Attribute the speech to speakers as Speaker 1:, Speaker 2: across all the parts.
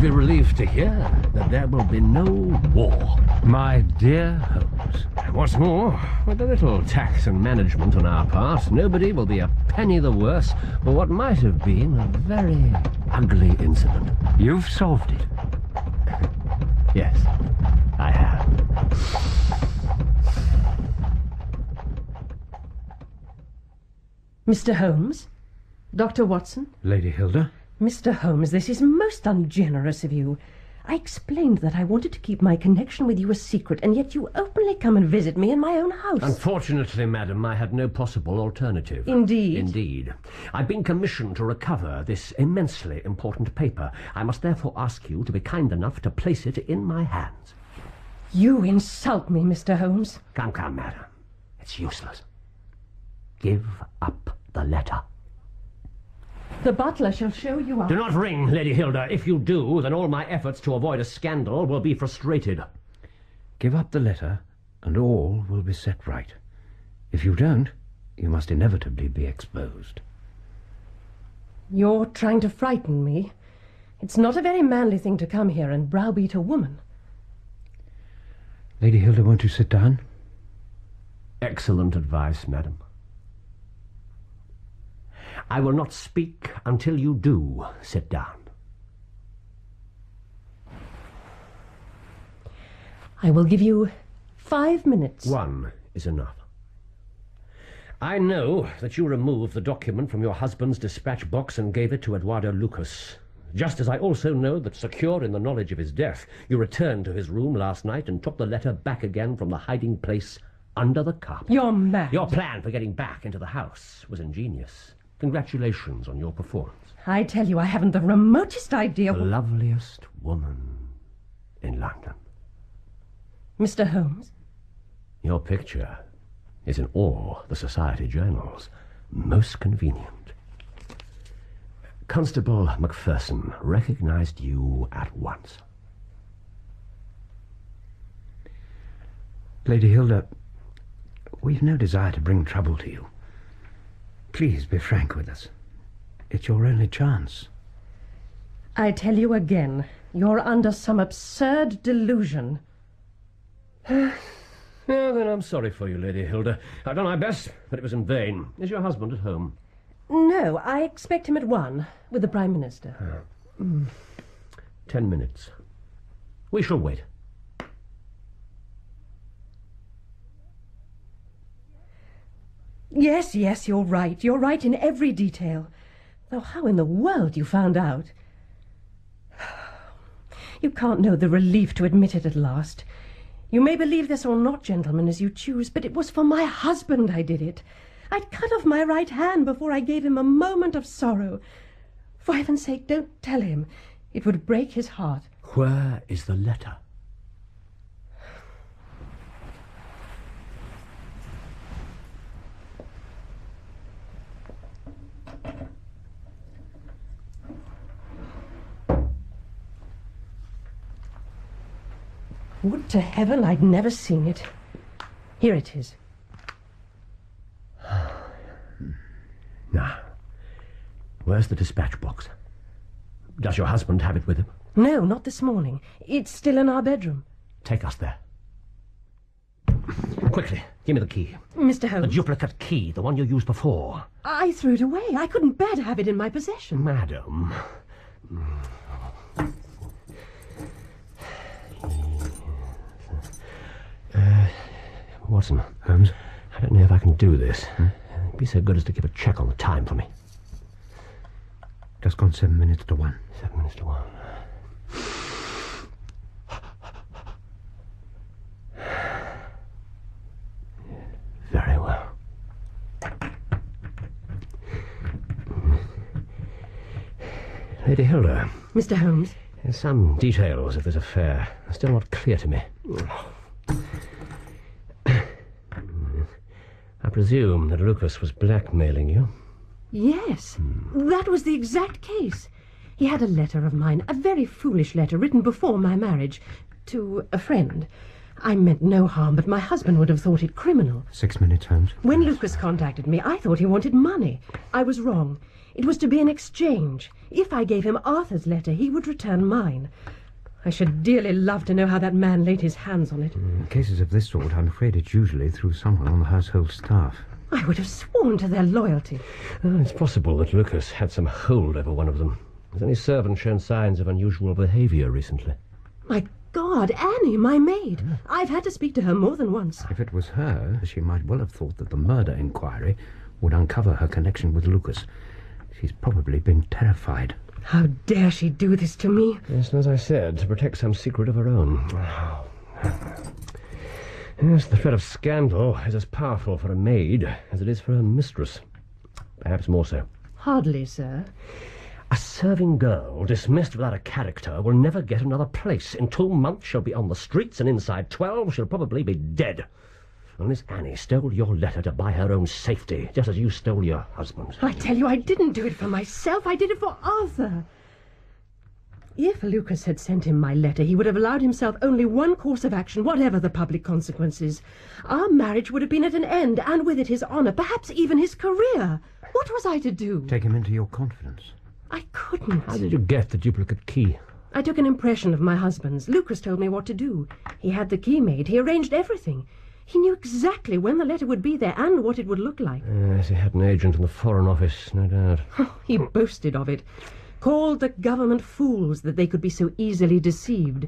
Speaker 1: be relieved to hear that there will be no war.
Speaker 2: My dear Holmes.
Speaker 1: What's more, with a little tact and management on our part, nobody will be a penny the worse for what might have been a very ugly incident.
Speaker 2: You've solved it.
Speaker 1: Yes, I have.
Speaker 3: Mr. Holmes? Dr. Watson?
Speaker 2: Lady Hilda?
Speaker 3: Mr. Holmes, this is most ungenerous of you. I explained that I wanted to keep my connection with you a secret, and yet you openly come and visit me in my own house.
Speaker 1: Unfortunately, madam, I had no possible alternative.
Speaker 3: Indeed?
Speaker 1: Indeed. I've been commissioned to recover this immensely important paper. I must therefore ask you to be kind enough to place it in my hands.
Speaker 3: You insult me, Mr. Holmes.
Speaker 1: Come, madam. It's useless. Give up the letter.
Speaker 3: The butler shall show you up.
Speaker 1: Do not ring, Lady Hilda. If you do, then all my efforts to avoid a scandal will be frustrated.
Speaker 2: Give up the letter, and all will be set right. If you don't, you must inevitably be exposed.
Speaker 3: You're trying to frighten me. It's not a very manly thing to come here and browbeat a woman.
Speaker 2: Lady Hilda, won't you sit down?
Speaker 1: Excellent advice, madam. I will not speak until you do sit down.
Speaker 3: I will give you 5 minutes.
Speaker 1: 1 is enough. I know that you removed the document from your husband's dispatch box and gave it to Eduardo Lucas. Just as I also know that, secure in the knowledge of his death, you returned to his room last night and took the letter back again from the hiding place under the carpet.
Speaker 3: You're mad.
Speaker 1: Your plan for getting back into the house was ingenious. Congratulations on your performance.
Speaker 3: I tell you, I haven't the remotest idea.
Speaker 1: The loveliest woman in London.
Speaker 3: Mr. Holmes?
Speaker 1: Your picture is in all the society journals. Most convenient. Constable Macpherson recognized you at once.
Speaker 2: Lady Hilda, we've no desire to bring trouble to you. Please be frank with us. It's your only chance.
Speaker 3: I tell you again, you're under some absurd delusion.
Speaker 1: Well, then I'm sorry for you, Lady Hilda. I've done my best, but it was in vain. Is your husband at home?
Speaker 3: No, I expect him at 1 with the Prime Minister.
Speaker 1: 10 minutes. We shall wait.
Speaker 3: Yes, you're right. You're right in every detail. Though how in the world you found out? You can't know the relief to admit it at last. You may believe this or not, gentlemen, as you choose, but it was for my husband I did it. I'd cut off my right hand before I gave him a moment of sorrow. For heaven's sake, don't tell him. It would break his heart.
Speaker 1: Where is the letter?
Speaker 3: Would to heaven I'd never seen it. Here it is.
Speaker 1: Now, where's the dispatch box? Does your husband have it with him?
Speaker 3: No, not this morning. It's still in our bedroom.
Speaker 1: Take us there. Quickly, give me the key.
Speaker 3: Mr. Holmes.
Speaker 1: The duplicate key, the one you used before.
Speaker 3: I threw it away. I couldn't bear to have it in my possession.
Speaker 1: Madam. Watson.
Speaker 2: Holmes?
Speaker 1: I don't know if I can do this. Be so good as to give a check on the time for me.
Speaker 2: Just gone 7 minutes to 1.
Speaker 1: 7 minutes to 1. Very well. Lady Hilda.
Speaker 3: Mr. Holmes.
Speaker 1: Some details of this affair are still not clear to me. I presume that Lucas was blackmailing you.
Speaker 3: Yes, that was the exact case. He had a letter of mine, a very foolish letter written before my marriage, to a friend. I meant no harm, but my husband would have thought it criminal.
Speaker 2: 6 minutes, Holmes.
Speaker 3: When Lucas contacted me, I thought he wanted money. I was wrong. It was to be an exchange. If I gave him Arthur's letter, he would return mine. I should dearly love to know how that man laid his hands on it.
Speaker 2: In cases of this sort, I'm afraid it's usually through someone on the household staff.
Speaker 3: I would have sworn to their loyalty.
Speaker 1: It's possible that Lucas had some hold over one of them. Has any servant shown signs of unusual behaviour recently?
Speaker 3: My God, Annie, my maid. I've had to speak to her more than once.
Speaker 2: If it was her, she might well have thought that the murder inquiry would uncover her connection with Lucas. She's probably been terrified.
Speaker 3: How dare she do this to me?
Speaker 1: Yes, as I said, to protect some secret of her own. Yes, the threat of scandal is as powerful for a maid as it is for a mistress. Perhaps more so.
Speaker 3: Hardly, sir.
Speaker 1: A serving girl dismissed without a character will never get another place. In 2 months she'll be on the streets, and inside 12 she'll probably be dead. And Miss Annie stole your letter to buy her own safety, just as you stole your husband's.
Speaker 3: I tell you, I didn't do it for myself. I did it for Arthur. If Lucas had sent him my letter, he would have allowed himself only one course of action, whatever the public consequences. Our marriage would have been at an end, and with it his honour, perhaps even his career. What was I to do?
Speaker 2: Take him into your confidence.
Speaker 3: I couldn't.
Speaker 1: How did you get the duplicate key?
Speaker 3: I took an impression of my husband's. Lucas told me what to do. He had the key made. He arranged everything. He knew exactly when the letter would be there and what it would look like.
Speaker 1: Yes, he had an agent in the Foreign Office, no doubt.
Speaker 3: He boasted of it. Called the government fools that they could be so easily deceived.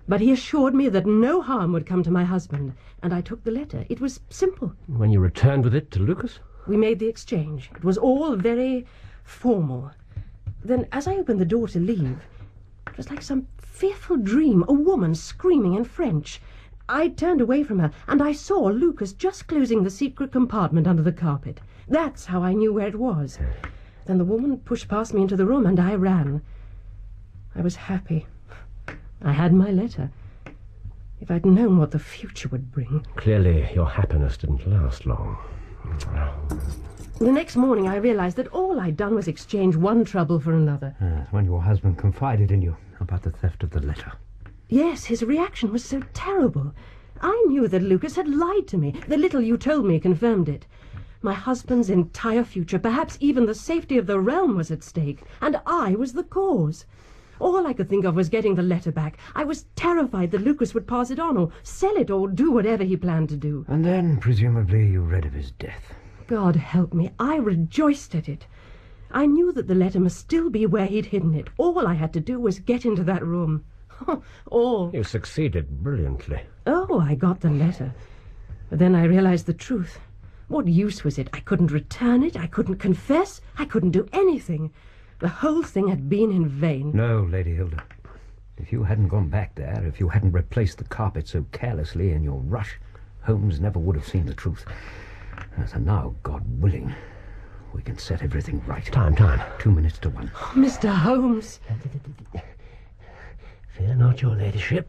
Speaker 3: But he assured me that no harm would come to my husband, and I took the letter. It was simple.
Speaker 1: When you returned with it to Lucas?
Speaker 3: We made the exchange. It was all very formal. Then, as I opened the door to leave, it was like some fearful dream, a woman screaming in French. I turned away from her, and I saw Lucas just closing the secret compartment under the carpet. That's how I knew where it was. Then the woman pushed past me into the room, and I ran. I was happy. I had my letter. If I'd known what the future would bring.
Speaker 1: Clearly, your happiness didn't last long.
Speaker 3: The next morning, I realized that all I'd done was exchange one trouble for another.
Speaker 2: When your husband confided in you about the theft of the letter.
Speaker 3: Yes, his reaction was so terrible. I knew that Lucas had lied to me. The little you told me confirmed it. My husband's entire future, perhaps even the safety of the realm, was at stake, and I was the cause. All I could think of was getting the letter back. I was terrified that Lucas would pass it on, or sell it, or do whatever he planned to do.
Speaker 2: And then, presumably, you read of his death.
Speaker 3: God help me, I rejoiced at it. I knew that the letter must still be where he'd hidden it. All I had to do was get into that room. All.
Speaker 1: You succeeded brilliantly.
Speaker 3: Oh, I got the letter. But then I realized the truth. What use was it? I couldn't return it. I couldn't confess. I couldn't do anything. The whole thing had been in vain.
Speaker 2: No, Lady Hilda. If you hadn't gone back there, if you hadn't replaced the carpet so carelessly in your rush, Holmes never would have seen the truth. So now, God willing, we can set everything right.
Speaker 1: Time.
Speaker 2: 2 minutes to 1.
Speaker 3: Oh, Mr. Holmes.
Speaker 1: Fear not, your ladyship.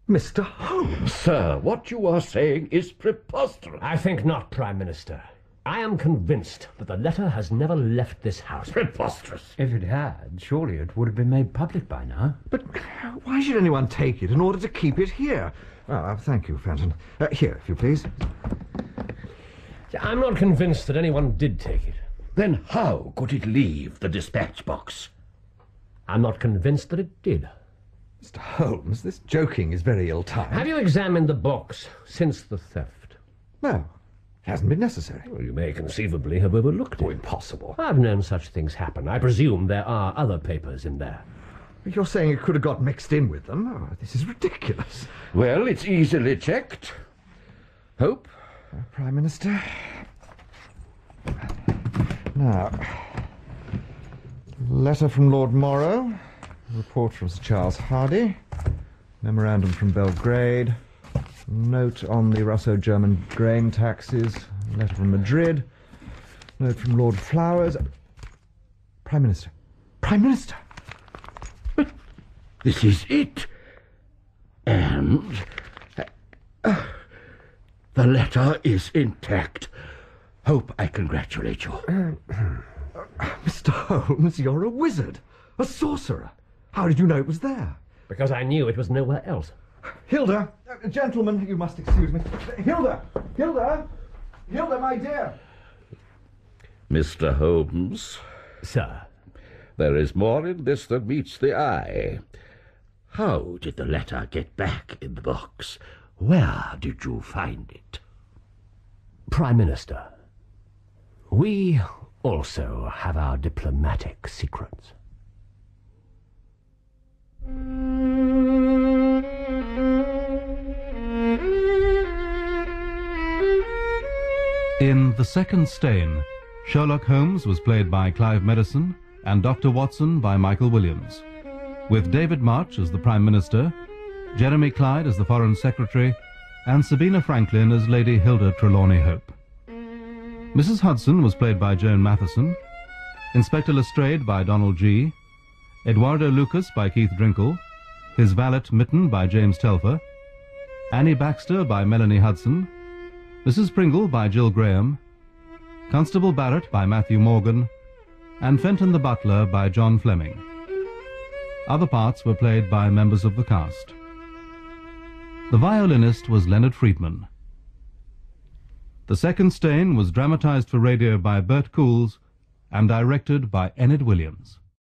Speaker 4: Mr. Holmes, sir, what you are saying is preposterous.
Speaker 1: I think not, Prime Minister. I am convinced that the letter has never left this house.
Speaker 4: Preposterous.
Speaker 2: If it had, surely it would have been made public by now.
Speaker 4: But why should anyone take it in order to keep it here? Thank you, Fenton. Here, if you please.
Speaker 1: I'm not convinced that anyone did take it.
Speaker 4: Then how could it leave the dispatch box?
Speaker 1: I'm not convinced that it did.
Speaker 4: Mr. Holmes, this joking is very ill-timed.
Speaker 1: Have you examined the box since the theft?
Speaker 4: No, it hasn't been necessary.
Speaker 1: Well, you may conceivably have overlooked it.
Speaker 4: Oh, impossible.
Speaker 1: I've known such things happen. I presume there are other papers in there.
Speaker 4: You're saying it could have got mixed in with them? Oh, this is ridiculous. Well, it's easily checked. Hope, Prime Minister. Now, letter from Lord Morrow, report from Sir Charles Hardy, memorandum from Belgrade, note on the Russo-German grain taxes, letter from Madrid, note from Lord Flowers. Prime Minister. Prime Minister!
Speaker 5: This is it. And the letter is intact. Hope I congratulate you.
Speaker 4: Mr. Holmes, you're a wizard. A sorcerer. How did you know it was there?
Speaker 1: Because I knew it was nowhere else.
Speaker 4: Hilda! Gentlemen, you must excuse me. Hilda! Hilda! Hilda, my dear!
Speaker 5: Mr. Holmes,
Speaker 1: Sir,
Speaker 5: there is more in this than meets the eye. How did the letter get back in the box? Where did you find it?
Speaker 1: Prime Minister, we also have our diplomatic secrets.
Speaker 6: In The Second Stain, Sherlock Holmes was played by Clive Medicine and Dr. Watson by Michael Williams, with David March as the Prime Minister, Jeremy Clyde as the Foreign Secretary, and Sabina Franklin as Lady Hilda Trelawney Hope. Mrs. Hudson was played by Joan Matheson, Inspector Lestrade by Donald G., Eduardo Lucas by Keith Drinkle, his valet Mitten by James Telfer, Annie Baxter by Melanie Hudson, Mrs. Pringle by Jill Graham, Constable Barrett by Matthew Morgan, and Fenton the Butler by John Fleming. Other parts were played by members of the cast. The violinist was Leonard Friedman. The Second Stain was dramatized for radio by Bert Coules and directed by Enid Williams.